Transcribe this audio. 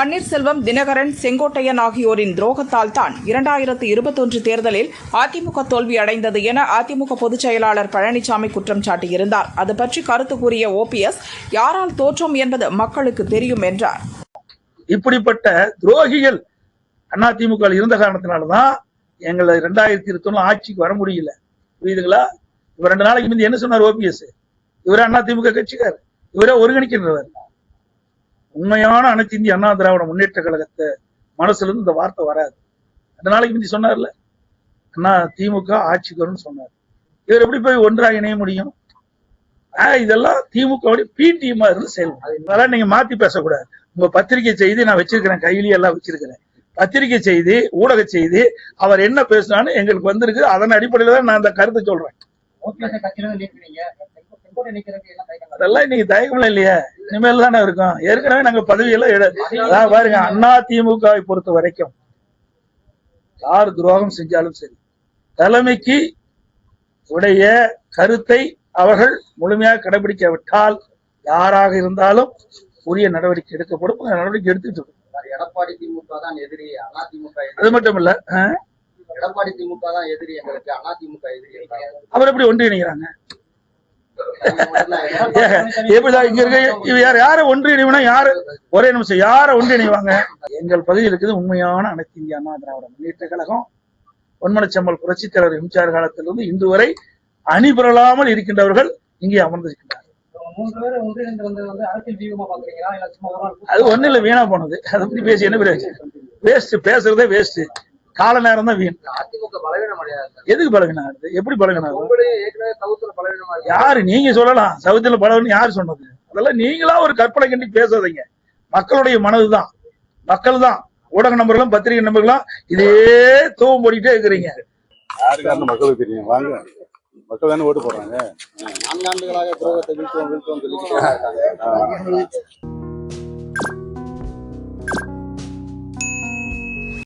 பன்னீர்செல்வம், தினகரன், செங்கோட்டையன் ஆகியோரின் துரோகத்தால் தான் 2021 தேர்தலில் அதிமுக தோல்வி அடைந்தது என அதிமுக பொதுச் செயலாளர் பழனிசாமி குற்றம் சாட்டியிருந்தார். அது பற்றி கருத்து கூறிய OPS, யாரால் தோற்றோம் என்பது மக்களுக்கு தெரியும் என்றார். இப்படிப்பட்ட துரோகிகள் அதிமுக இருந்த காரணத்தினால்தான் எங்களை 2021 ஆட்சிக்கு வர முடியல. புரியுதுங்களா? இவர் 2 நாளைக்கு முந்தைய என்ன சொன்னார் OPS? இவரே அதிமுக கட்சிக்கார், இவரே ஒருங்கிணைக்கின்றவர். உண்மையான அனைத்து இந்திய அண்ணா திராவிட முன்னேற்ற கழகத்தை மனசுல இருந்து இந்த வார்த்தை வராது. 2 நாளைக்கு முந்தி சொன்னார்ல, திமுக ஆட்சிக்கு வரும்னு சொன்னார். இவர் எப்படி போய் ஒன்றாக இணைய முடியும்? இதெல்லாம் திமுக பிடிஎம் இருந்து செயல்படும். அதெல்லாம் நீங்க மாத்தி பேசக்கூடாது. உங்க பத்திரிகை செய்தி நான் வச்சிருக்கிறேன், கையிலேயே எல்லாம் வச்சிருக்கிறேன். பத்திரிகை செய்தி, ஊடக செய்தி, அவர் என்ன பேசினான்னு எங்களுக்கு வந்திருக்கு. அதன் அடிப்படையில தான் நான் அந்த கருத்தை சொல்றேன். அதெல்லாம் இன்னைக்கு தயக்கம்ல இல்லையா? இனிமேல் தானே இருக்கும். ஏற்கனவே நாங்க பதவியெல்லாம் பாருங்க, அதிமுகவை பொறுத்த வரைக்கும் யார் துரோகம் செஞ்சாலும் சரி, தலைமைக்கு உடைய கருத்தை அவர்கள் முழுமையாக கடைபிடிக்காவிட்டால் யாராக இருந்தாலும் உரிய நடவடிக்கை எடுக்கப்படும். நடவடிக்கை எடுத்துட்டு இருக்கும். எடப்பாடி திமுக தான் எதிரி, அதிமுக அது மட்டும் இல்ல, எடப்பாடி திமுக தான் எதிரி, எங்களுக்கு அதிமுக எதிரி. அவர் எப்படி ஒன்றிணைகிறாங்க? எப்படிதான் இங்க இருக்க யார ஒன்றிணைவுனா யாரு? ஒரே நிமிஷம், யார ஒன்றிணைவாங்க? எங்கள் பகுதியில் இருக்குது உண்மையான அனைத்து இந்திய அண்ணா திராவிட முன்னேற்ற கழகம். பொன்மனச்செம்மல் புரட்சித் தலைவர் எம்ஜிஆர் காலத்திலிருந்து இன்று வரை அணிபெறலாமல் இருக்கின்றவர்கள் இங்கே அமர்ந்திருக்கின்றார்கள். அது ஒண்ணு இல்ல, வீணா போனது. அதை பத்தி பேசி என்ன வேஸ்ட், பேசுறதே வேஸ்ட், கால நேரம் தான் வீண். எதுக்கு பலவீனம் ஆகுது? எப்படி பலவீனம் ஆகுது? யாரு நீங்க சொல்லலாம் சவுத்துல பலவீனம் யாரு சொன்னது? அதெல்லாம் நீங்களா ஒரு கற்பனை கண்டி பேசாதீங்க. மக்களுடைய மனதுதான், மக்கள் தான், ஊடக நம்பர்களும் பத்திரிகை நம்பர்களும் இதே தூவம் போட்டுட்டே இருக்கிறீங்க. மக்களுக்கு தெரியும், வாங்க, மக்கள் தானே ஓட்டு போடுறாங்க. 4 ஆண்டுகளாக துரோகத்தை வீழ்த்துவோம் சொல்லி